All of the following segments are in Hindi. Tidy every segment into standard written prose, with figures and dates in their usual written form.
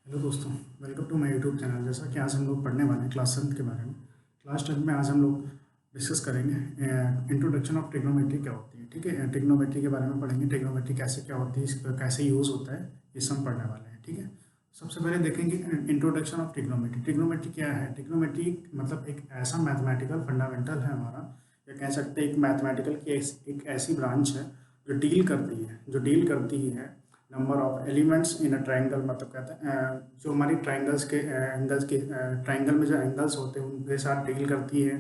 हेलो दोस्तों, welcome to my YouTube channel. जैसा कि आज हम लोग पढ़ने वाले हैं क्लास 7 के बारे में। क्लास 10 में आज हम लोग डिस्कस करेंगे इंट्रोडक्शन ऑफ ट्रिग्नोमेट्री क्या होती है। ठीक है, ट्रिग्नोमेट्री के बारे में पढ़ेंगे। ट्रिग्नोमेट्री कैसे क्या होती है, इसका कैसे यूज़ होता है, ये सब पढ़ने वाले हैं। ठीक है, सबसे पहले देखेंगे इंट्रोडक्शन ऑफ ट्रिग्नोमेट्री। ट्रिग्नोमेट्री क्या है? ट्रिग्नोमेट्री मतलब एक ऐसा मैथमेटिकल फंडामेंटल है हमारा, या कह सकते हैं एक मैथमेटिकल की एक ऐसी ब्रांच है जो डील करती है number of elements in a triangle. मतलब कहते हैं जो हमारी ट्रायंगल्स के एंगल्स के ट्रायंगल में जो एंगल्स होते हैं उनके साथ डील करती है,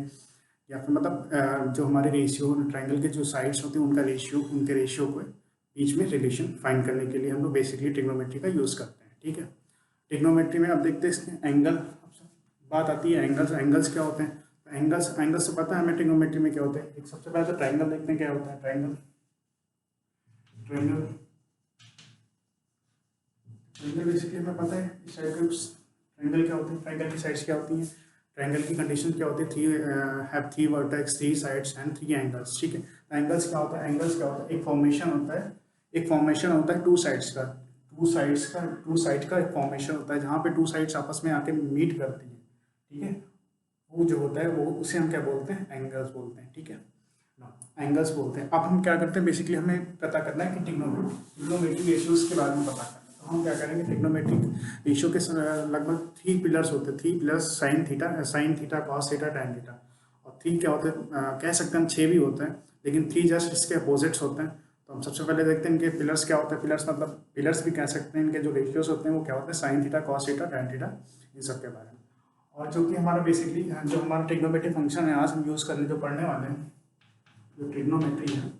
या फिर मतलब जो हमारे रेशियो ट्रायंगल के जो साइड्स होते हैं उनके रेशियो को बीच में रिलेशन फाइंड करने के लिए हम लोग बेसिकली ट्रिग्नोमेट्री का यूज़ करते हैं। ठीक है, ट्रिग्नोमेट्री में अब देखते हैं इसमें एंगल बात आती है। एंगल्स क्या होते हैं? एंगल्स से पता है हमें ट्रिग्नोमेट्री में क्या होता है। एक सबसे पहले तो ट्रायंगल देखते हैं क्या होता है। ट्रायंगल ट्रायंगल बेसिकली हमें पता है इस टाइप के ट्रायंगल क्या होते हैं, ट्रायंगल की साइड्स क्या होती हैं, ट्रायंगल की कंडीशन क्या होती है। Three vertex, three sides and three angles. ठीक है, एंगल्स क्या होता है? एक फॉर्मेशन होता है टू साइड्स का। टू साइड का एक फॉर्मेशन होता है जहाँ पे टू साइड्स आपस में आके मीट करती है। ठीक है, वो जो होता है वो उसे हम क्या बोलते हैं? एंगल्स बोलते हैं। ठीक है, एंगल्स बोलते हैं। अब हम क्या करते हैं, बेसिकली हमें पता करना है कि ट्रिग्नोमेट्रिक रेशियोज के बारे में पता करना है। तो हम क्या करेंगे, ट्रिग्नोमेट्रिक रेशियो के लगभग थ्री पिलर्स होते हैं। Three pillars sign theta cos theta tan theta. और थ्री क्या होते हैं, कह सकते हैं हम छः भी होते हैं, लेकिन थ्री जस्ट इसके अपोजिट्स होते हैं। तो हम सबसे पहले देखते हैं इनके पिलर्स क्या होते हैं। पिलर्स भी कह सकते हैं। इनके जो रेशियोज होते हैं वो क्या होते हैं? Sine theta cos theta tan theta, इन सब के बारे में। और जो कि हमारा बेसिकली जो हमारा ट्रिग्नोमेट्रिक फंक्शन है आज हम यूज़ करने जो पढ़ने वाले हैं, जो ट्रिग्नोमेट्री है,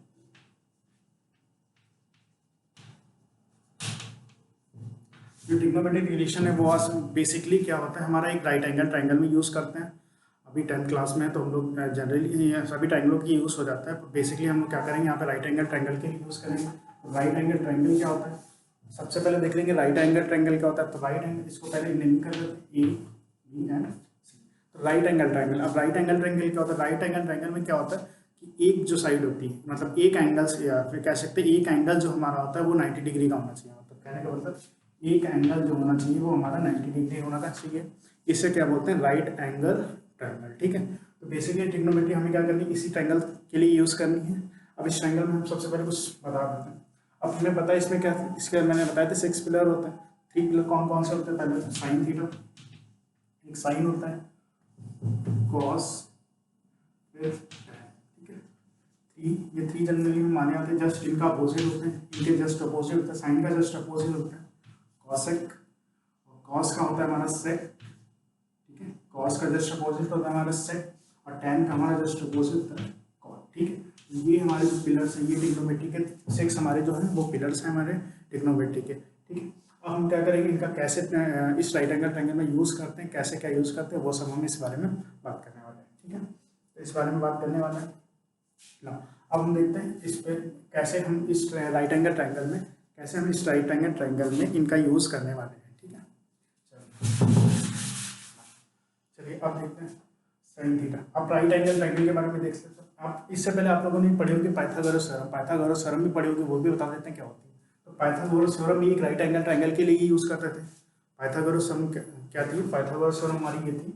जो ट्रिग्नोमेट्रिक रिलेशन है वो आज बेसिकली क्या होता है, हमारा एक राइट एंगल ट्रायंगल में यूज़ करते हैं। अभी 10th क्लास में तो हम लोग जनरली सभी ट्रायंगलों की यूज़ हो जाता है। बेसिकली हम लोग क्या करेंगे, यहाँ पे राइट एंगल ट्रायंगल के लिए यूज़ करेंगे। राइट एंगल ट्रायंगल क्या होता है, सबसे पहले देख लेंगे राइट एंगल ट्रायंगल क्या होता है। तो राइट एंगल, इसको पहले नेम कर देते हैं A B and C। तो राइट एंगल ट्रायंगल, अब राइट एंगल ट्रायंगल क्या होता है? राइट एंगल ट्रायंगल में क्या होता है कि एक जो साइड होती है, मतलब एक एंगल से, या फिर कह सकते हैं एक एंगल जो हमारा होता है वो 90 डिग्री का होना चाहिए। मतलब कहने का मतलब एक एंगल जो होना चाहिए वो हमारा 90 डिग्री होना चाहिए। इसे क्या बोलते हैं? Right angle triangle. ठीक है, तो बेसिकली ट्रिग्नोमेट्री हमें क्या करनी है, इसी ट्रायंगल के लिए यूज़ करनी है। अब इस ट्रायंगल में हम सबसे पहले कुछ बता देते हैं। अब हमें पता है इसमें क्या, इसके मैंने बताया था 6 पिलर होते हैं। 3 पिलर कौन कौन से होते हैं? पहले साइन थीटा, एक साइन होता है, कॉस, फिर ठीक है। ये थ्री जनरली में माने जाते हैं, जस्ट इनका अपोजिट होते हैं, इनके जस्ट अपोजिट होता है। साइन का जस्ट अपोजिट होता है कॉसेक, और कॉस का होता है हमारा सेक। ठीक है, कॉस का जस्ट अपोजिट होता है हमारा सेक, और टैन का हमारा जस्ट अपोजिट होता है कॉट। ठीक है, ये हमारे जो पिलर्स हैं, ये ट्रिग्नोमेट्री के 6 हमारे जो हैं वो पिलर्स हैं हमारे ट्रिग्नोमेट्री के। ठीक है, अब हम क्या करेंगे, इनका कैसे इस राइट एंगल ट्रायंगल में यूज़ करते हैं, कैसे क्या यूज़ करते हैं, वो सब हम इस बारे में बात करने वाले हैं। ठीक है, तो इस बारे में बात करने वाले हैं ना। अब हम देखते हैं इस पे कैसे हम इस राइट एंगल ट्रायंगल में इनका यूज़ करने वाले हैं। ठीक है, चलिए अब देखते हैं साइन थीटा। अब राइट एंगल ट्रायंगल के बारे में देख सकते हैं आप। इससे पहले आप लोगों ने पढ़ी होगी पाइथागोरस थ्योरम भी पढ़ी होगी, वो भी बता देते हैं क्या होती है। तो पाइथागोरस थ्योरम भी एक राइट एंगल ट्रायंगल के लिए ही यूज़ करते थे। पाइथागोरस थ्योरम क्या थी? पाइथागोरस थ्योरम हमारी ये थी,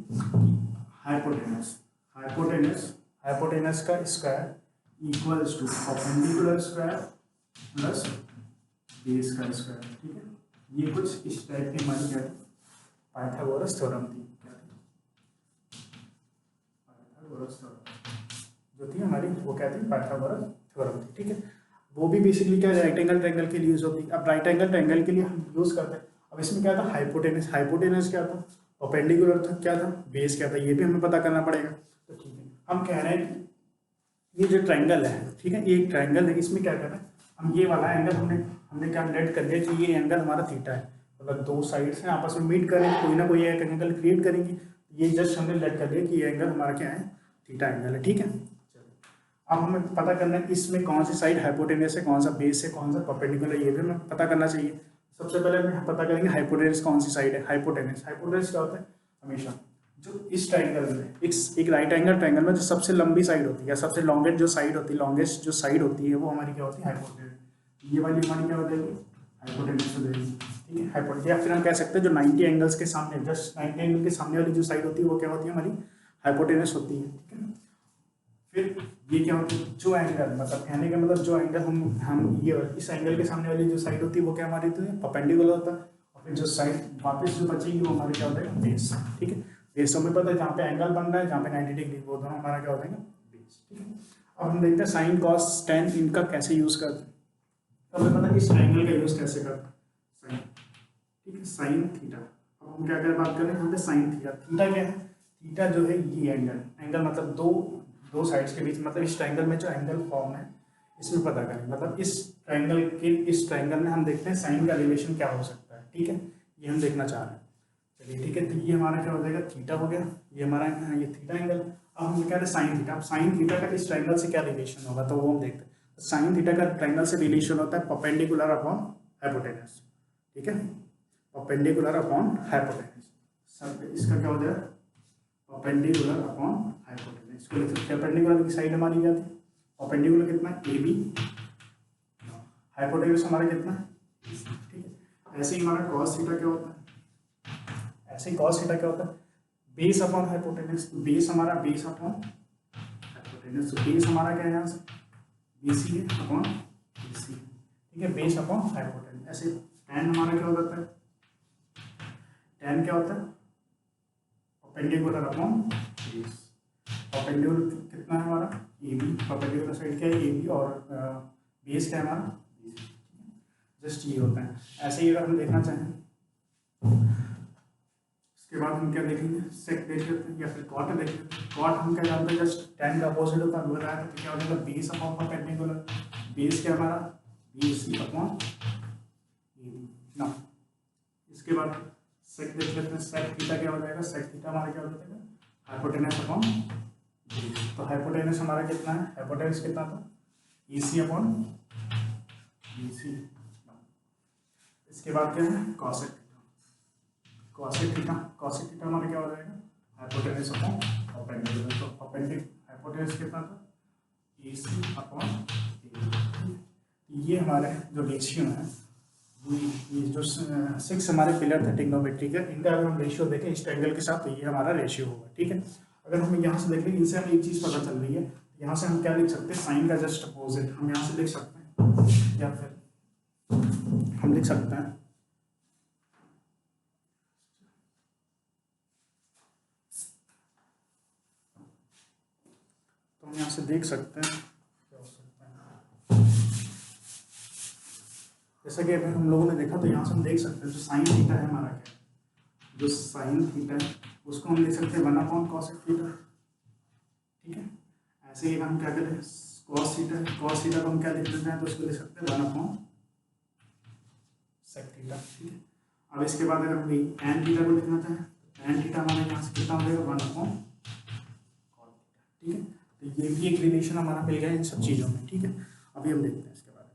हाइपोटेनस का square equals to perpendicular square plus base का स्क्वायर। ठीक है, ये कुछ इस टाइप की हमारी क्या थी? पाइथागोरस थ्योरम थी। पाइथागोरस थ्योरम जो थी हमारी, वो क्या थी? पाइथागोरस थ्योरम थी। ठीक है, वो भी बेसिकली क्या राइट एंगल ट्रायंगल के लिए यूज होती है। अब राइट एंगल ट्रायंगल के लिए हम यूज करते हैं। अब इसमें क्या था? हाइपोटेनस क्या था? परपेंडिकुलर था क्या था? बेस क्या था? ये भी हमें पता करना पड़ेगा। तो ठीक है, हम कह रहे हैं कि ये जो ट्रायंगल है, ठीक है, ये एक ट्रायंगल है, इसमें क्या कर रहे हैं हम, ये वाला एंगल हमने क्या लेट कर दिया कि ये एंगल हमारा थीटा है। मतलब दो साइड्स हैं आपस में मीट करेंगे, कोई ना कोई एक एंगल क्रिएट करेंगे। ये जस्ट हमने लेट कर दिया कि ये एंगल हमारा क्या है? थीटा एंगल है। ठीक है, अब हमें पता करना है इसमें कौन सी साइड हाइपोटेनस है, कौन सा बेस है, कौन सा परपेंडिकुलर है, ये भी हमें पता करना चाहिए। सबसे पहले हम पता करेंगे हाइपोटेनस कौन सी साइड है। हाइपोटेनस क्या होता है? हमेशा जो इस ट्रायंगल में एक राइट एंगल ट्रायंगल में जो सबसे लंबी साइड होती है, सबसे लॉन्गेस्ट जो साइड होती है वो हमारी क्या होती है? हाइपोटेनस। ये वाली हमारी क्या हो जाएगी? हाइपोटेनस हो जाएगी। ठीक है, हाइपोटेनस। या फिर हम कह सकते हैं जो 90 एंगल्स के सामने, जस्ट 90 एंगल के सामने वाली जो साइड होती है वो क्या होती है, हमारी हाइपोटेनस होती है। ठीक है, फिर ये क्या होती है, जो एंगल, मतलब कहने का मतलब जो एंगल हम ये इस एंगल के सामने वाली जो साइड होती है वो क्या हमारी होती है, परपेंडिकुलर होता है। और फिर जो साइड वापस जो बचेगी वो हमारे क्या होता है, बेस। ठीक है, बेस हमें पता है जहाँ पे एंगल बन रहा है, जहाँ पे 90 डिग्री, वो दोनों हमारा क्या हो जाएगा, बेस। ठीक है, अब हम देखते हैं साइन कॉस टेन इनका कैसे यूज करते हैं। तो हमें पता है इस ट्रायंगल का यूज कैसे करते हैं, साइन। ठीक है, साइन थीटा। अब हम क्या बात कर रहे हैं यहाँ पे, साइन थीटा। थीटा क्या है, थीटा जो है ये एंगल मतलब दो साइड्स के बीच, मतलब इस ट्रायंगल में जो एंगल फॉर्म है इसमें पता करें, मतलब इस ट्रायंगल में हम देखते हैं साइन का रिलेशन क्या हो सकता है। ठीक है, ये हम देखना चाह रहे हैं। चलिए ठीक है, तो ये हमारा क्या हो जाएगा, थीटा हो गया, ये हमारा ये थीटा एंगल। अब हम कह रहे हैं साइन थीटा। अब साइन थीटा का इस ट्रायंगल से क्या रिलेशन होगा, तो वो हम देखते हैं। साइन थीटा का ट्रायंगल से रिलेशन होता है परपेंडिकुलर अपॉन हाइपोटेनस। ठीक है, परपेंडिकुलर अपॉन हाइपोटेनस। सब इसका क्या हो जाएगा, परपेंडिकुलर अपॉन हाइपोटेनस। इसको लिख सकते हैं, परपेंडिकुलर की साइड हमारी क्या थी, परपेंडिकुलर कितना है, AB, हाइपोटेनस हमारा कितना है। ठीक है, ऐसे ही हमारा cos थीटा क्या होता है, ऐसे ही cos थीटा क्या होता है, बेस अपॉन हाइपोटेनस। बेस हमारा बेस अपॉन हाइपोटेनस, तो बेस हमारा क्या है यहाँ से, BC अपॉन BC। ठीक है, बेस अपॉन हाइपोटेनस। ऐसे tan हमारा क्या हो जाता है, tan क्या होता है, परपेंडिकुलर अपॉन बेस। परपेंडिकुलर कितना है हमारा, AB, परपेंडिकुलर साइड क्या है AB, और बेस क्या है हमारा, जस्ट ये होता है। ऐसे ही अगर हम देखना चाहें, इसके बाद हम क्या देखेंगे, सेक देख लेते हैं या फिर कॉट देख लेते हैं। कॉट हम क्या जानते हैं, जस्ट tan का अपोजिट होता है, बताया तो क्या हो जाएगा, बेस अपॉन परपेंडिकुलर। बेस क्या हमारा, BC अपॉन AB ना। इसके बाद सेक देख लेते हैं, सेक थीटा क्या हो जाएगा, सेक थीटा हमारा क्या हो जाएगा, हाइपोटेनस अपॉन बेस। तो हाइपोटेनस हमारा कितना है, हाइपोटेनस कितना था, EC अपॉन BC। इसके बाद क्या है, cosec theta. Cosec theta, cosec theta हमारा क्या हो जाएगा, हाइपोटेनस अपॉन परपेंडिकुलर। तो हाइपोटेनस कितना था, AC अपॉन AB। ये हमारे जो रेशियो है, ये जो 6 हमारे पिलर थे ट्रिग्नोमेट्री के, इनका अगर हम रेशियो देखें इस ट्रायंगल के साथ, तो ये हमारा रेशियो होगा। ठीक है, अगर हम यहाँ से देखें, इनसे हमें एक चीज़ पता चल रही है, यहाँ से हम क्या लिख सकते हैं, साइन का जस्ट अपोजिट हम यहाँ से लिख सकते हैं, या फिर हम लिख सकते हैं, तो हम यहाँ से देख सकते हैं क्या हो सकता है। जैसा कि अभी हम लोगों ने देखा, तो यहाँ से हम देख सकते हैं जो साइन थीटा है हमारा, क्या जो साइन थीटा है उसको हम लिख सकते हैं 1 अपॉन कॉसेक थीटा। ठीक है, ऐसे ही हम क्या करें, कॉस थीटा, कॉस थीटा को हम क्या लिख लेते हैं, तो उसको लिख सकते हैं 1 अपॉन सेक थीटा। ठीक है, अब इसके बाद अगर हम tan थीटा को लिखना चाहें, tan थीटा हमारे यहाँ से कितना हो जाएगा, 1 अपॉन कॉट थीटा। ठीक है, तो ये भी एक रिलेशन हमारा मिल गया इन सब चीज़ों में। ठीक है, अभी हम देखते हैं इसके बारे में।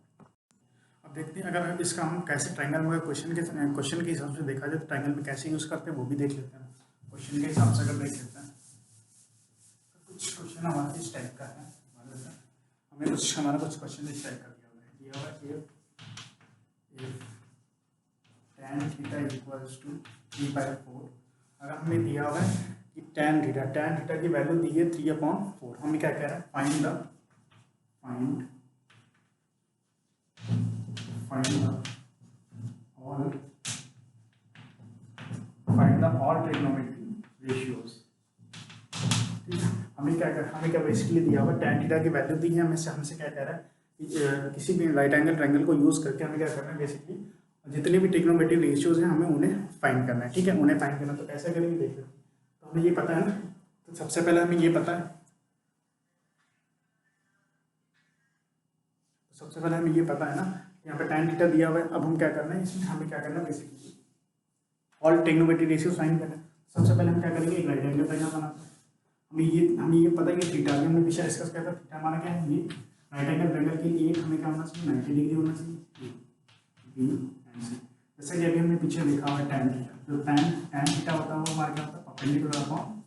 अब देखते हैं अगर इसका हम कैसे ट्रायंगल में क्वेश्चन के हिसाब से देखा जाए, तो ट्रायंगल में कैसे यूज़ करते हैं वो भी देख लेते हैं। क्वेश्चन के हिसाब से अगर देख लेते हैं, तो कुछ क्वेश्चन हमारा इस टाइप का है, हमें हमारा कुछ क्वेश्चन इस टाइप का दिया हुआ है tan थीटा इक्वल्स टू 3/4। अगर हमें दिया हुआ है कि tan थीटा की वैल्यू दी है 3/4, हमें क्या कह रहा है, find the all trigonometry ratios. हमें क्या बेसिकली दिया हुआ, tan थीटा की वैल्यू दी है, हमसे क्या कह रहा है कि किसी भी राइट एंगल ट्रायंगल को यूज़ करके हमें क्या करना है, बेसिकली जितने भी ट्रिग्नोमेट्री रेशियोज हैं हमें उन्हें फाइंड करना है। ठीक है, उन्हें फाइंड करना, तो कैसे करेंगे देख लेते हैं। तो हमें ये पता है ना, तो सबसे पहले हमें ये पता है, ना यहाँ पे tan थीटा दिया हुआ है। अब हम क्या करना है, इसमें हमें क्या करना है, basically all trigonometry ratios find करना है। सबसे पहले हम क्या करेंगे, एक राइट एंगल ट्रायंगल बनाते हैं। हमें ये पता है कि थीटा, हमने पीछे डिस्कस किया था, थीटा हमारा क्या है, ये राइट एंगल ट्रायंगल के लिए हमें क्या होना चाहिए, 90 डिग्री होना चाहिए, B एंड C। जैसे कि अभी हमने पीछे लिखा हुआ है tan थीटा, जो tan थीटा होता है वो हमारा क्या होता है, perpendicular upon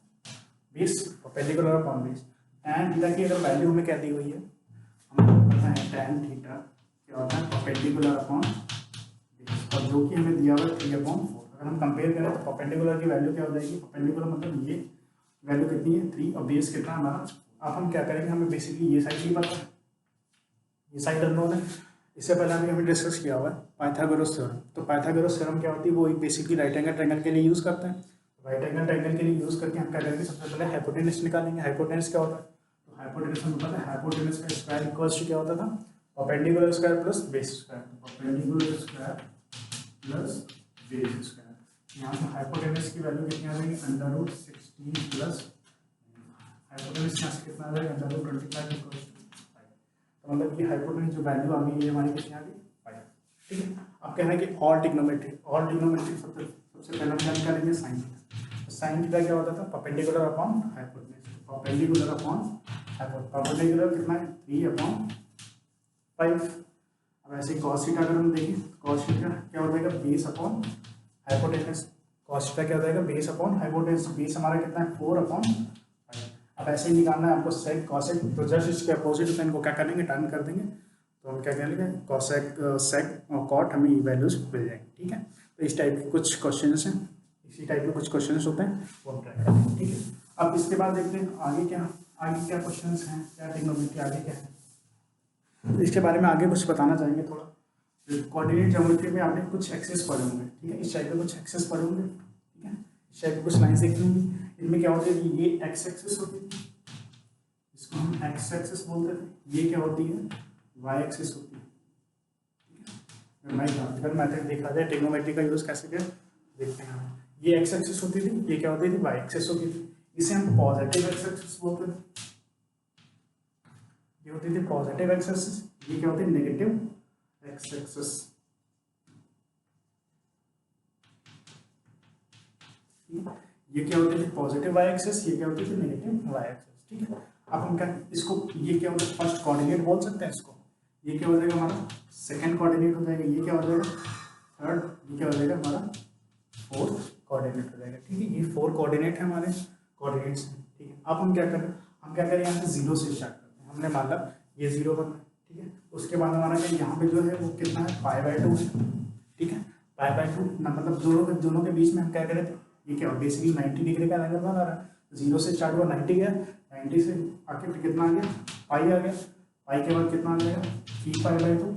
base, perpendicular upon base. tan theta की अगर वैल्यू हमें क्या दी हुई है, हमें पता है tan थीटा क्या होता है, परपेंडिकुलर अपॉन बेस। और जो कि हमें दिया हुआ है 3/4। अगर हम कंपेयर करें तो परपेंडिकुलर की वैल्यू क्या हो जाएगी, परपेंडिकुलर मतलब ये वैल्यू कितनी है 3 और बेस कितना है हमारा। अब हम क्या करेंगे, हमें बेसिकली ये साइड ही पता है, ये साइड अननोन है। इससे पहले अभी हमने डिस्कस किया हुआ है पाइथागोरस थ्योरम। तो पाइथागोरस थ्योरम क्या होती है, वो एक बेसिकली राइट एंगल ट्रायंगल के लिए यूज़ करते हैं। राइट एंगल ट्रायंगल के लिए यूज़ करके हम क्या करेंगे, सबसे पहले हाइपोटेनस निकालेंगे। हाइपोटेनस क्या होता है, तो हाइपोटेनस हमें पता है, हाइपोटेनस का स्क्वायर इक्वल्स टू क्या होता था, perpendicular square plus base square. Perpendicular square plus base square. यहाँ से हाइपोटेनस की वैल्यू कितनी आ जाएगी, √16 प्लस हाइपोटेनस यहाँ से कितना आ जाएगा, √25 इक्वल्स टू 5। तो मतलब ये हाइपोटेनस जो वैल्यू आ गई ये हमारी कितनी आ गई, 5। ठीक है। अब कहना है कि ऑल ट्रिग्नोमेट्री, ऑल ट्रिग्नोमेट्री सबसे पहले हम क्या निकालेंगे, साइन थीटा। तो साइन थीटा क्या होता था, perpendicular upon hypotenuse. Perpendicular upon hypotenuse, perpendicular कितना है 3/5। अब ऐसे ही कॉस थीटा अगर हम देखें, कॉस थीटा क्या हो जाएगा, base upon hypotenuse. Cos theta क्या हो जाएगा, बेस अपॉन हाइपोटेनस। बेस हमारा कितना है 4/5। अब ऐसे ही निकालना है आपको सेक कॉसेक, तो जस्ट इसके अपोजिट में इनको क्या करेंगे, टर्न कर देंगे। तो हम क्या करेंगे, कॉसेक सेक और कॉट हमें ये वैल्यूज मिल जाएंगे। ठीक है। तो इस टाइप के कुछ क्वेश्चंस हैं, इसी टाइप के कुछ क्वेश्चंस होते हैं, वो हम ट्राई करेंगे। ठीक है। अब इसके बाद देखते हैं आगे क्या क्वेश्चंस हैं, क्या ट्रिग्नोमेट्री आगे क्या है, तो इसके बारे में आगे कुछ बताना चाहेंगे थोड़ा। कोऑर्डिनेट ज्योमेट्री में आपने कुछ एक्सेस पढ़े होंगे। ठीक है, इस टाइप के कुछ एक्सेस पढ़े होंगे। ठीक है, इस टाइप के कुछ लाइन्स देखी होंगी। इनमें क्या होती है, ये एक्स एक्सिस होती थी, इसको हम एक्स एक्सिस बोलते थे। ये क्या होती है, वाई एक्सिस होती है। ग्राफिकल मेथड देखा जाए ट्रिग्नोमेट्री का यूज कैसे किया देखते हैं हम। ये एक्स एक्सिस होती थी, ये क्या होती थी, वाई एक्सिस होती थी। इसे हम पॉजिटिव एक्स एक्सिस बोलते थे, ये होती थी पॉजिटिव एक्स एक्सिस। ये क्या होती है, नेगेटिव एक्स एक्सिस। ये क्या होती थी, पॉजिटिव वाई एक्सिस, ये क्या होती थी, नेगेटिव वाई एक्सिस। ठीक है। अब हम क्या इसको, ये क्या होता है, फर्स्ट कोऑर्डिनेट बोल सकते हैं इसको। ये क्या हो जाएगा हमारा सेकंड कोऑर्डिनेट हो जाएगा। ये क्या हो जाएगा थर्ड, ये क्या हो जाएगा हमारा फोर्थ कोऑर्डिनेट हो जाएगा। ठीक है, ये 4 कोऑर्डिनेट है हमारे कोऑर्डिनेट्स। ठीक है। अब हम क्या करें, यहाँ से 0 से स्टार्ट करते हैं। हमने मान ला ये 0 बना है। ठीक है। उसके बाद हमारा क्या, यहाँ पे जो है वो कितना है, π/2 है। ठीक है, π/2 ना, मतलब दोनों के बीच में हम क्या करें, ये क्या हो, बेसिकली 90 डिग्री का एंगल बना रहा है। 0 से स्टार्ट हुआ, 90 गया, 90 से आके फिर कितना आ गया, पाई आ गया। पाई के बाद कितना आ जाएगा, 3π/2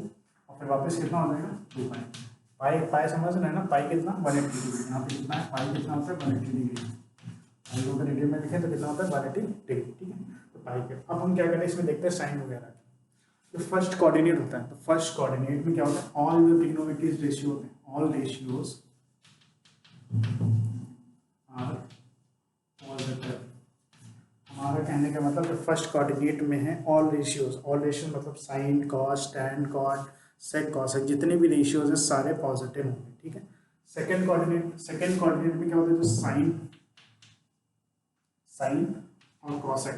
और फिर वापस कितना हो जाएगा 2π। पाई समझ रहे हैं ना, पाई कितना 180 डिग्री। यहाँ पे कितना है, पाई कितना होता है 180 डिग्री। पाई को अगर डिग्री में लिखें तो कितना होता है 180 डिग्री। ठीक है, तो पाई के अब हम क्या करें, इसमें देखते हैं साइन वगैरह। तो फर्स्ट कोऑर्डिनेट होता है, तो फर्स्ट कोऑर्डिनेट में क्या होता है, ऑल जो ट्रिग्नोमेट्रीज रेशियो होते हैं, ऑल रेशियोज आर पॉजिटिव। हमारा कहने का मतलब फर्स्ट कोऑर्डिनेट में है ऑल रेशियोज। ऑल रेशियोज मतलब साइन, कॉस, टैन, कॉट, सेक, कॉसेक, जितने भी रेशियोज हैं सारे पॉजिटिव होंगे। ठीक है। सेकंड कोऑर्डिनेट में क्या होता है, जो साइन और कॉसेक,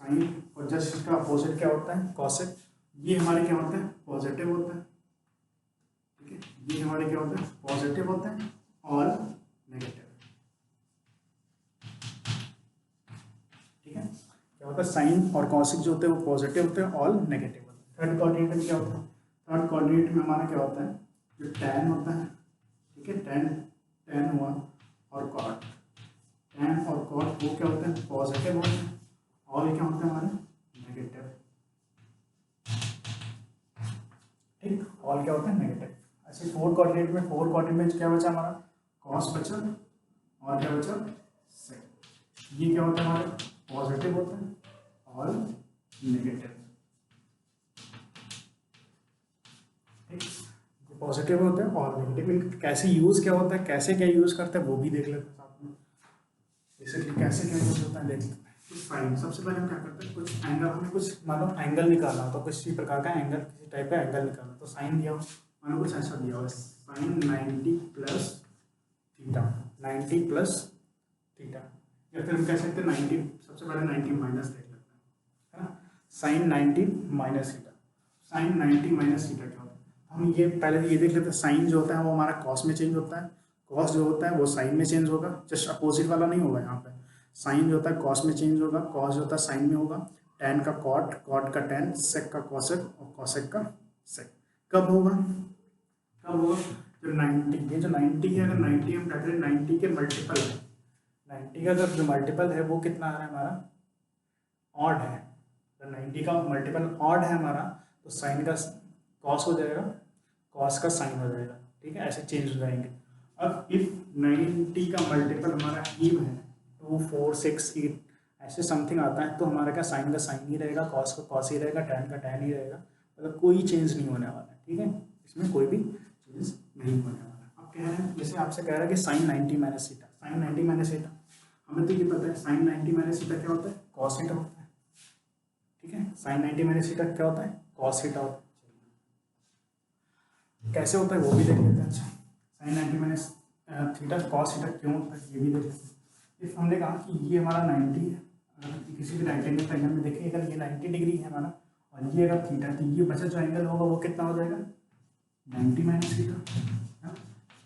साइन और जस्ट इसका अपोजिट क्या होता है, कॉसेक। ये हमारे क्या होते हैं, पॉजिटिव होता है। ठीक है, ये हमारे क्या होते हैं, पॉजिटिव होते हैं और नेगेटिव। ठीक है, क्या होता है, साइन और कॉसेक जो होते हैं वो पॉजिटिव होते हैं और नेगेटिव होते हैं। थर्ड कोऑर्डिनेट में क्या होता है, थर्ड कोऑर्डिनेट में हमारा क्या होता है, जो टैन होता है। ठीक है, टैन हुआ और कॉट, टैन और कॉट वो क्या होते हैं, पॉजिटिव होते हैं और ये क्या होते हैं हमारे नेगेटिव। ठीक, और क्या होता है नेगेटिव। ऐसे 4 कोऑर्डिनेट में क्या बचा हमारा, कॉस बचा और क्या बचा सेक। ये क्या होता है हमारे पॉजिटिव होते हैं और नेगेटिव। ठीक, पॉजिटिव होते हैं और नेगेटिव। कैसे यूज क्या होता है, कैसे क्या यूज करते हैं वो भी देख लेते हैं साथ में। बेसिकली कैसे क्या यूज होता है देख लेते हैं। फाइन, सबसे पहले हम क्या करते हैं, कुछ एंगल, हमें कुछ मानो एंगल निकालना हो तो किसी प्रकार का एंगल, किसी टाइप का एंगल निकालना। तो साइन दिया हो, मानो कुछ ऐसा दिया हो, sine 90 plus theta, 90 plus theta, या फिर हम कह सकते हैं 90, सबसे पहले 90 माइनस देख लेते हैं, है ना। Sine 90 minus theta, sine 90 minus theta क्या होता है, हम ये पहले ये देख लेते हैं। साइन जो होता है वो हमारा कॉस में चेंज होता है, कॉस जो होता है वो साइन में चेंज होगा, जस्ट अपोजिट वाला नहीं होगा। यहाँ पे साइन जो होता है कॉस में चेंज होगा, कॉस जो होता है साइन में होगा, टैन का कॉट, कॉट का टैन, सेक का कॉसेक और कॉसेक का सेक। कब होगा, कब होगा, जो 90, ये जो 90 है, अगर 90 हम क्या करें 90 के मल्टीपल है, 90 का अगर जो मल्टीपल है वो कितना आ रहा है हमारा, ऑड है, अगर 90 का मल्टीपल ऑड है हमारा तो साइन का कॉस हो जाएगा, कॉस का साइन हो जाएगा, ठीक है, ऐसे चेंज हो जाएंगे। अब इफ 90 का मल्टीपल हमारा इव है 2 4 6 8 ऐसे समथिंग आता है, तो हमारा क्या साइन का साइन ही रहेगा, कॉस का कॉस ही रहेगा, टैन का टैन ही रहेगा, मतलब कोई चेंज नहीं होने वाला है, ठीक है, इसमें कोई भी चेंज नहीं होने वाला। अब कह रहे हैं, जैसे आपसे कह रहा है कि sine 90 minus theta, sine 90 minus theta, हमें तो ये पता है साइन 90 माइनस थीटा क्या होता है, कॉस थीटा होता है, ठीक है, साइन 90 माइनस थीटा क्या होता है, कॉस थीटा होता है। कैसे होता है वो भी देख लेते हैं। अच्छा, sine 90 minus theta cos theta क्यों होता है ये भी देख लेते हैं। इफ हमने कहा कि ये हमारा 90 है, अगर किसी भी राइट एंगल ट्रायंगल में देखें, अगर ये 90 डिग्री है हमारा और ये अगर थीटा, तो ये बचा जो एंगल होगा वो कितना हो जाएगा, 90 माइनस थीटा।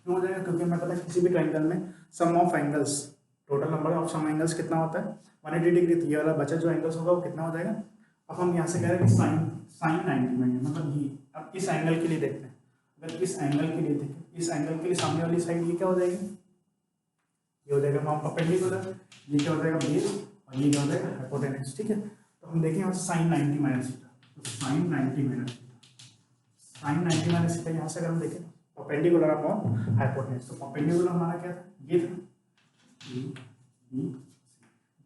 क्यों हो जाएगा, क्योंकि हमें पता है किसी भी ट्रायंगल में sum of angles, total number of sum angles कितना होता है 180 डिग्री, तो ये वाला बचा जो एंगल्स होगा वो कितना हो जाएगा। अब हम यहाँ से कह रहे हैं कि साइन 90 में मतलब ये, अब इस एंगल के लिए देखते हैं, अगर इस एंगल के लिए देखें, इस एंगल के लिए सामने वाली साइड ये क्या हो जाएगी, ये हो जाएगा परपेंडिकुलर, ये क्या हो जाएगा बेस, और ये क्या हो जाएगा हाइपोटेनस, ठीक है। तो हम देखें यहाँ साइन 90 माइनस थीटा, तो sine 90 minus theta, sine 90 minus theta यहाँ से अगर हम देखें परपेंडिकुलर अपॉन हाइपोटेनस, तो परपेंडिकुलर हमारा क्या था, ये था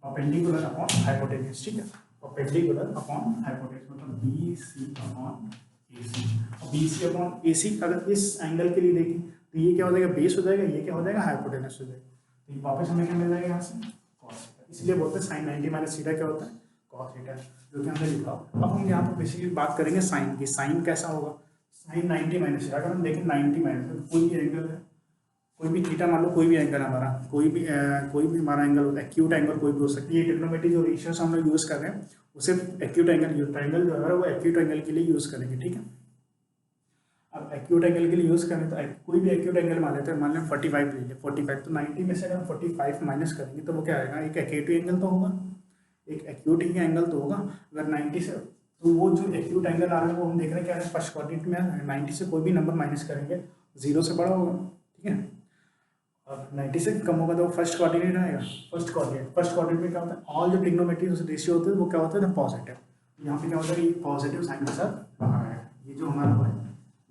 परपेंडिकुलर अपॉन हाइपोटेनस, ठीक है, परपेंडिकुलर अपॉन हाइपोटेनस मतलब बी सी अपॉन ए सी, और बी सी अपॉन ए सी अगर इस एंगल के लिए देखें तो ये क्या हो जाएगा बेस हो जाएगा, ये क्या हो जाएगा हाइपोटेनस हो जाएगा, तो वापस हमें क्या मिल जाएगा यहाँ से कॉस थीटा, इसलिए बोलते हैं साइन 90 माइनस थीटा क्या होता है, कॉस थीटा, जो कि हमने लिखा। अब हम यहाँ पर बेसिकली बात करेंगे साइन की, साइन कैसा होगा, साइन 90 माइनस थीटा, अगर हम देखें 90 माइनस कोई भी एंगल है, कोई भी थीटा मान लो, कोई भी एंगल हमारा, कोई भी हमारा एंगल होता है, एक्यूट एंगल कोई भी हो सकती है, ये ट्रिग्नोमेट्री जो रेशियोज हम लोग यूज़ कर रहे हैं उसे एक्यूट एंगल, जो ट्रायंगल जो है वो एक्यूट एंगल के लिए यूज़ करेंगे, ठीक है। अब एक्यूट एंगल के लिए यूज़ करें तो कोई भी एक्यूट एंगल मान लेते हैं, मान लें 45 ले लें, 45, तो 90 में से अगर हम 45 माइनस करेंगे तो वो क्या आएगा, एक एक्यूट एंगल तो होगा, एक एक्यूट ही एंगल तो होगा, अगर 90 से, तो वो जो एक्यूट एंगल आ रहा है वो हम देख रहे हैं क्या है, फर्स्ट क्वाड्रेंट में 90 से कोई भी नंबर माइनस करेंगे 0 से बड़ा होगा, ठीक है, और 90 से कम होगा तो वो फर्स्ट क्वाड्रेंट आएगा, फर्स्ट क्वाड्रेंट में क्या होता है, ऑल जो ट्रिग्नोमेट्री रेशियो होते हैं वो क्या होता है पॉजिटिव, यहाँ पे क्या होता है ये पॉजिटिव साइन के साथ बाहर आएगा, ये जो हमारा है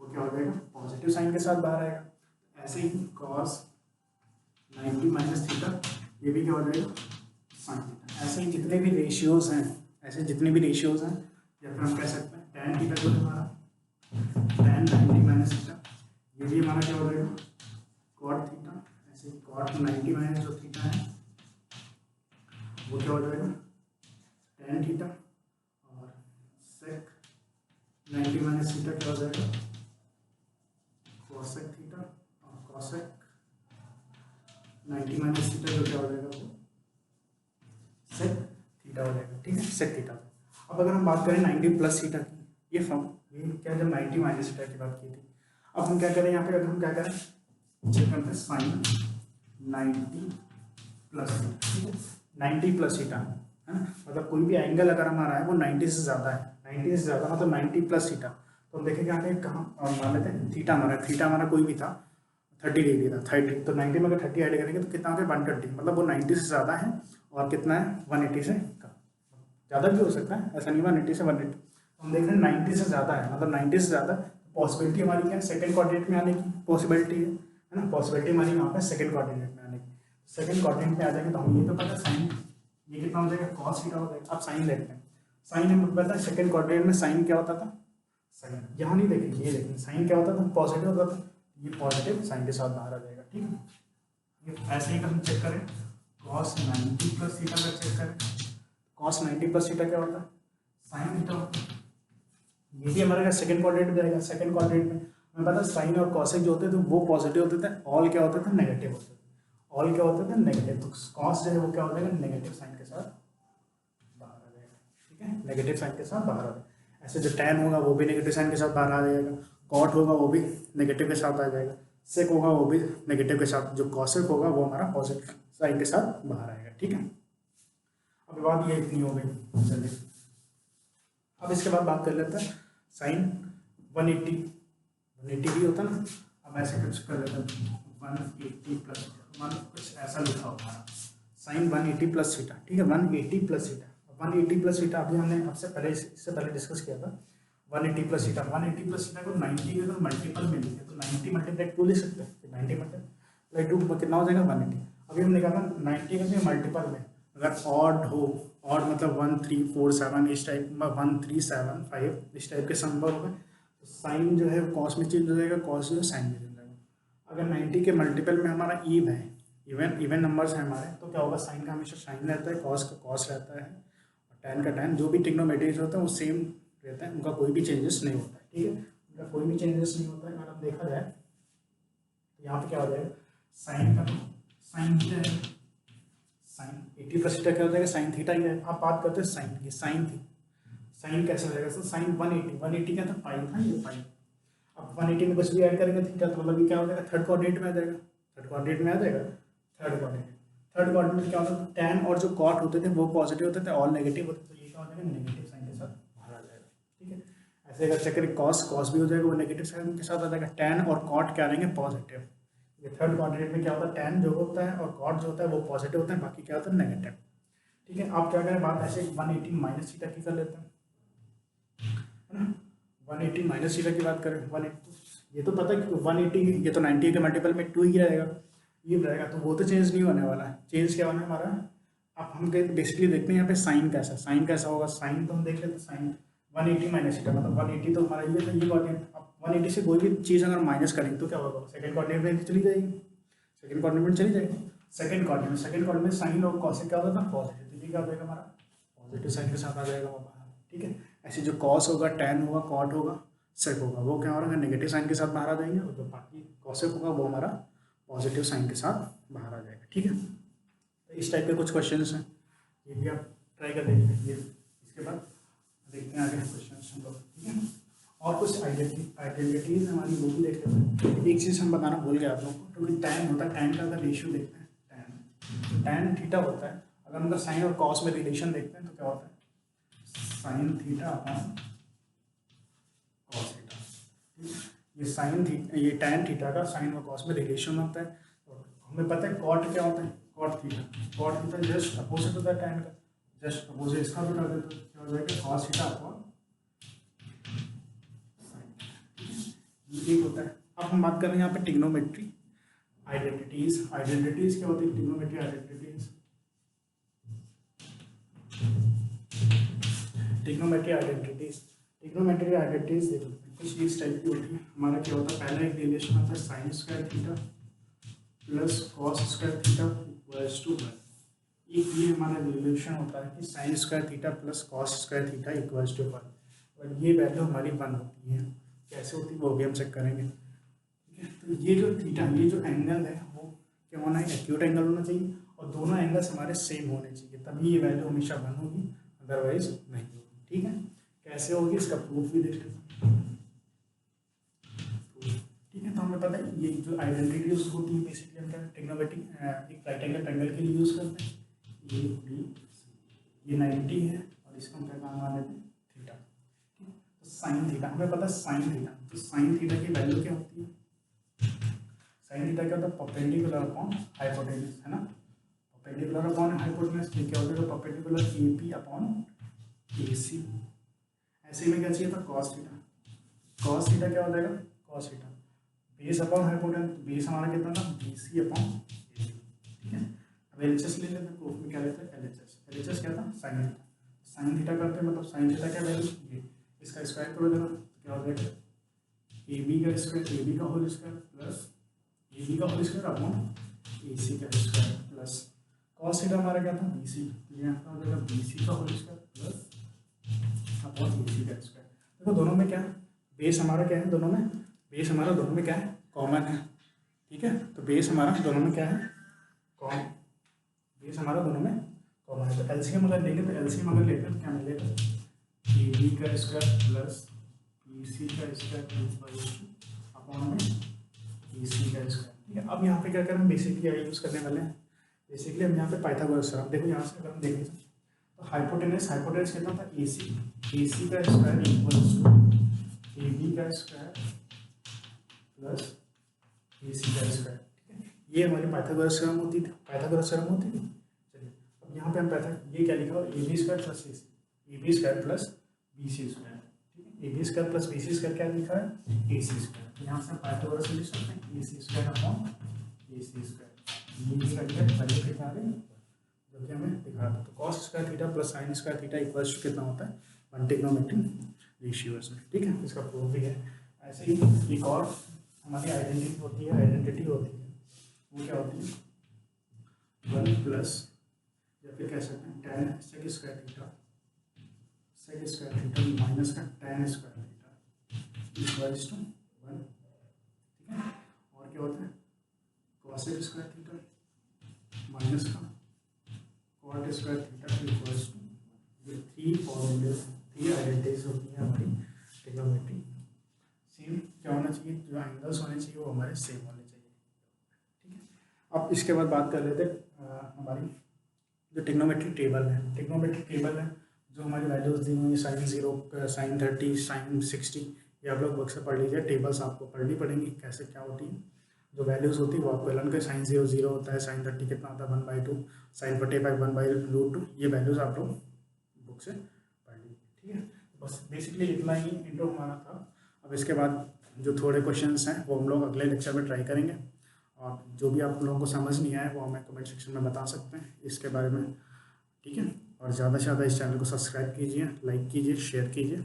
वो क्या हो जाएगा पॉजिटिव साइन के साथ बाहर आएगा। ऐसे ही कॉस 90 माइनस थीटा ये भी क्या हो जाएगा साइन थीटा। ऐसे ही जितने भी रेशियोज हैं, या फिर हम कह सकते हैं टैन थीटा जो है हमारा, टैन 90 माइनस थीटा ये भी हमारा क्या हो जाएगा कॉट थीटा, ऐसे कॉट 90 माइनस जो थीटा है वो क्या हो जाएगा टैन थीटा, और सेक 90 माइनस थीटा क्या हो जाएगा कोसेक थीटा, और कोसेक 90 माइनस थीटा जो क्या हो जाएगा वो सेक थीटा हो जाएगा, ठीक है, सेक थीटा। अब अगर हम बात करें 90 प्लस थीटा की, ये क्या जब 90 माइनस थीटा की बात की थी, अब हम क्या करें यहाँ पे, अगर हम क्या करें चेक करते हैं साइन 90 प्लस, ठीक है, 90 प्लस थीटा है ना, मतलब कोई भी एंगल अगर हमारा है वो 90 से ज़्यादा है, 90 से ज़्यादा मतलब 90 प्लस थीटा, तो हम देखेंगे यहाँ पे कहाँ, और मान लेते हैं थीटा हमारा कोई भी था 30 डिग्री था, 30, तो 90 में अगर 30 ऐड करेंगे तो कितना हो गया 120, मतलब वो 90 से ज़्यादा है, और कितना है 180 से कम, ज़्यादा भी हो सकता है, ऐसा नहीं 180 से 180, तो हम देख रहे हैं 90 से ज़्यादा है, मतलब 90 से ज़्यादा पॉसिबिलिटी हमारी क्या है सेकंड क्वाड्रेंट में आने की पॉसिबिलिटी है ना, पॉसिबिलिटी हमारी यहाँ पे सेकंड क्वाड्रेंट में आने की, सेकंड क्वाड्रेंट में आ जाएंगे तो हम ये तो पता है साइन ये कितना हो जाएगा कॉस थीटा हो जाएगा। अब साइन देखते हैं, साइन हमें पता है सेकंड क्वाड्रेंट में साइन क्या होता था, साइन यहाँ नहीं देखेंगे, ये देखेंगे साइन क्या होता था पॉजिटिव होता था, ये पॉजिटिव साइन के साथ बाहर आ जाएगा, ठीक है। ये ऐसे ही हम चेक करें कॉस 90 प्लस थीटा का चेक करें, कॉस 90 प्लस थीटा क्या होता है साइन थीटा होता है, ये भी हमारे सेकंड क्वाड्रेंट में आएगा, सेकंड क्वाड्रेंट में हमें पता है साइन और कॉसेक जो होते थे वो पॉजिटिव होते थे, ऑल क्या होते थे नेगेटिव होते थे, ऑल क्या होते थे नेगेटिव, तो कॉस जो है वो क्या हो जाएगा नेगेटिव साइन के साथ बाहर आ जाएगा, ठीक है, नेगेटिव साइन के साथ बाहर आ जाएगा। ऐसे जो टैन होगा वो भी नेगेटिव साइन के साथ बाहर आ जाएगा, कॉट होगा वो भी नेगेटिव के साथ आ जाएगा, सेक होगा वो भी नेगेटिव के साथ, जो कॉसेक होगा वो हमारा पॉजिटिव साइन के साथ बाहर आएगा, ठीक है। अब बात ये इतनी हो गई, चलिए अब इसके बाद बात कर लेते हैं साइन 180 भी होता है ना, अब ऐसे कुछ कर लेते हैं 180 प्लस 1 कुछ ऐसा लिखा होगा हमारा साइन 180 प्लस थीटा, ठीक है 180 प्लस थीटा। 180 प्लस थीटा अभी हमने आपसे पहले इससे पहले डिस्कस किया था 180 प्लस थीटा। 180 प्लस थीटा को 90 के अगर मल्टीपल में लिखे तो 90 मल्टीप्लाई 2 लिख सकते हैं, 90 मल्टीप्लाई 2 कितना हो जाएगा 180। अभी हमने कहा था 90 के मल्टीपल में अगर ऑड हो, ऑड मतलब 1 3 4 7 इस टाइप 1 3 7 5 इस टाइप के नंबर हो गए तो साइन जो है कॉस में चेंज हो जाएगा, कॉस जो है साइन में चेंज हो जाएगा। अगर 90 के मल्टीपल में हमारा ईव है, इवन नंबर्स हैं हमारे, तो क्या होगा साइन का हमेशा साइन रहता है, कॉस का कॉस रहता है और टैन का टैन, जो भी ट्रिग्नोमेट्रीज होते हैं वो सेम रहता है, उनका कोई भी चेंजेस नहीं होता है, ठीक है उनका कोई भी चेंजेस नहीं होता है। अगर हम देखा जाए तो यहाँ पे क्या हो जाएगा साइन का साइन थीटा है, साइन 80 प्लस थीटा क्या हो जाएगा साइन थीटा ही है। आप बात करते हैं साइन की, साइन थी साइन कैसे हो जाएगा सर साइन 180 क्या था पाई था, ये पाई। अब 180 में कुछ भी ऐड करेंगे थीटा तो मतलब क्या हो जाएगा थर्ड कोऑर्डिनेट में आ जाएगा, थर्ड कोऑर्डिनेट में आ जाएगा, थर्ड कोऑर्डिनेट क्या होता है टैन और जो कॉट होते थे वो पॉजिटिव होते थे, ऑल नेगेटिव होते थे, तो ये क्या हो जाएगा नेगेटिव साइन के साथ बाहर आ जाएगा, ठीक है। ऐसे अगर चेक करें कॉस भी हो जाएगा वो नेगेटिव साइन के साथ आ जाएगा, टैन और कॉट क्या रहेंगे पॉजिटिव। ये थर्ड कोऑर्डिनेट में क्या होता है टैन जो होता है और कॉट जो होता है वो पॉजिटिव होता है, बाकी क्या होता है नेगेटिव, ठीक है। आप क्या करें बात ऐसे 180 माइनस थीटा की कर लेते हैं, है ना 180 माइनस थीटा की बात करें 180, ये तो पता है कि 180 ये तो 90 के मल्टीपल में 2 ही रहेगा, ये रहेगा तो वो तो चेंज नहीं होने वाला है। चेंज क्या होना है हमारा, अब हम बेसिकली देखते हैं यहाँ पे साइन कैसा होगा, साइन तो हम देख लेते हैं साइन 180 माइनस थीटा मतलब 180 तो हमारा ये था ये कोऑर्डिनेट। अब 180 से कोई भी चीज़ अगर माइनस करेंगे तो क्या होगा सेकंड कोऑर्डिनेट में चली जाएगी, सेकंड कोऑर्डिनेट में चली जाएगी, सेकंड कोऑर्डिनेट में साइन और कॉस क्या होता था पॉजिटिव, तो ये क्या हो जाएगा हमारा पॉजिटिव साइन के साथ आ जाएगा वो बाहर, ठीक है। ऐसे जो कॉस होगा टैन होगा कॉट होगा सेक होगा वो क्या होगा नेगेटिव साइन के साथ बाहर आ जाएंगे, और जो बाकी कॉसेक होगा वो हमारा पॉजिटिव साइन के साथ बाहर आ जाएगा, ठीक है। तो इस टाइप के कुछ क्वेश्चंस हैं, ये भी आप ट्राई कर देखिए। ये इसके बाद देखते हैं आगे क्वेश्चंस हम लोग, ठीक है। और कुछ आइडेंटिटीज हमारी वो भी देख लेते हैं। एक चीज़ हम बताना भूल गए आप लोगों को, तो टैन होता है, टैन का अगर रेशियो देखते हैं टैन, टैन थीटा होता है, अगर उनका साइन और कॉस में रिलेशन देखते हैं तो क्या होता है sine theta upon cos theta, ये साइन थीटा ये टैन थीटा का साइन और कॉस में रिलेशन होता है। और हमें पता है कॉट क्या होता है कॉट थीटा जस्ट अपोजिट होता है टैन का, जस्ट अपोजिट इसका भी कर देते क्या हो जाएगा कॉस थीटा अपॉन साइन, ये होता है। अब हम बात कर रहे हैं यहाँ पे ट्रिग्नोमेट्री आइडेंटिटीज क्या होती है ट्रिग्नोमेट्री आइडेंटिटीज, ट्रिग्नोमेट्री आइडेंटिटीज देखो कुछ इस टाइप की होती है। हमारा क्या होता है पहले एक रिलेशन होता है sine square theta plus cos square theta equals to 1, एक ये हमारा रिलेशन होता है कि sine square theta plus cos square theta equals to 1, और ये वैल्यू हमारी 1 होती है। कैसे होती है वो भी हम चेक करेंगे, ठीक है। तो ये जो थीटा ये जो एंगल है वो क्या होना है एक्यूट एंगल होना चाहिए और दोनों एंगल्स हमारे सेम होने चाहिए, तभी ये वैल्यू हमेशा 1 होगी, अदरवाइज नहीं होगी, ठीक है। कैसे होगी इसका प्रूफ भी देख लेते हैं, ठीक है। तो हमें पता है ये जो आइडेंटिटीज होती है बेसिकली हम क्या ट्रिग्नोमेट्री एक राइट एंगल ट्रायंगल के लिए यूज़ करते हैं, ये 90 है और इसको हम क्या काम आ लेते हैं थीटा, ठीक है। तो साइन थीटा हमें पता है साइन थीटा, तो साइन थीटा की वैल्यू क्या होती है, साइन थीटा क्या होता है परपेंडिकुलर अपॉन हाइपोटेन्यूज, है ना, परपेंडिकुलर अपॉन हाइपोटेन्यूज, ये क्या हो जाएगा परपेंडिकुलर AP अपॉन AC। ऐसे में क्या चाहिए था कॉस थीटा क्या हो जाएगा cos theta, base upon hypotenuse, base हमारा कितना था BC अपॉन AC, ठीक है। अब LHS ले लेते हैं, प्रूफ में क्या लेते हैं LHS क्या था साइन थीटा करते हैं, मतलब साइन थीटा क्या वैल्यू ये इसका स्क्वायर करो देना तो क्या हो जाएगा AB का स्क्वायर AB का होल स्क्वायर प्लस AB का होल स्क्वायर अपॉन AC का स्क्वायर प्लस कॉस थीटा हमारा क्या था BC, तो यहाँ पर हो जाएगा BC का whole square plus upon AC का स्क्वायर। देखो दोनों में क्या बेस हमारा क्या है, दोनों में बेस हमारा दोनों में क्या है कॉमन है, ठीक है। तो बेस हमारा दोनों में क्या है बेस हमारा दोनों में कॉमन है। तो एलसीएम अगर लेंगे तो एलसीएम अगर लेते हैं तो क्या मिलेगा AB का स्क्वायर प्लस BC का स्क्वायर अपॉन में AC का स्क्वायर, ठीक है। अब यहाँ पे क्या करें बेसिकली क्या यूज़ करने वाले हैं, बेसिकली हम यहाँ पे पाइथागोरस थ्योरम, देखो यहाँ से अगर हम देखें तो हाइपोटेन्यूज कितना था AC का स्क्वायर इक्वल्स टू AB का स्क्वायर प्लस ए सी का स्क्वायर, ठीक है। ये हमारी पाइथागोरस थ्योरम होती थी, पाइथागोरस थ्योरम होती थी। चलिए अब यहाँ पे हम ये क्या लिखा हो, A B square plus A B square plus B C square, ठीक है। A B square plus B C square क्या लिखा है, ए सी स्क्वायर। यहाँ से पाइथागोरस लिख सकते हैं, ए सी स्क्वायर अपॉन ए सी स्क्वायर, ये भी करके वैल्यू कितना आ रही है जो कि हमें दिखा था। तो cos square theta plus sine square theta equals to कितना होता है, 1 ट्रिग्नोमेट्रिक रेशियोज में, ठीक है। इसका प्रूफ भी है। ऐसे ही एक और हमारी आइडेंटिटी होती है, वो क्या होती है, 1 प्लस या फिर कह सकते हैं tan sec square theta minus का tan square theta equals to 1, ठीक है। और क्या होता है, कॉसेक स्क्वायर थीटा माइनस का cot square theta equals to, ये 3 फॉर्मूले 3 आइडेंटिटीज होती हैं हमारी ट्रिग्नोमेट्री। सेम क्या होना चाहिए, जो एंगल्स होने चाहिए वो हमारे सेम होने चाहिए, ठीक है। अब इसके बाद बात कर लेते हैं हमारी जो ट्रिग्नोमेट्रिक टेबल है, जो हमारी वैल्यूज दी हुई है sin 0, sin 30, sin 60, ये आप लोग बुक से पढ़ लीजिए। टेबल्स आपको पढ़नी पड़ेंगी कैसे क्या होती है, जो वैल्यूज होती है वो आपको एलन के sin 0 0 होता है, sin 30 कितना होता है 1/2, sin 45 1/√2, ये वैल्यूज आप लोग बुक से पढ़ लीजिए, ठीक है। बस बेसिकली इतना ही इंट्रो हमारा था। अब इसके बाद जो थोड़े क्वेश्चंस हैं वो हम लोग अगले लेक्चर में ट्राई करेंगे, और जो भी आप लोगों को समझ नहीं आए वो हमें कमेंट सेक्शन में बता सकते हैं इसके बारे में, ठीक है। और ज़्यादा से ज़्यादा इस चैनल को सब्सक्राइब कीजिए, लाइक कीजिए, शेयर कीजिए।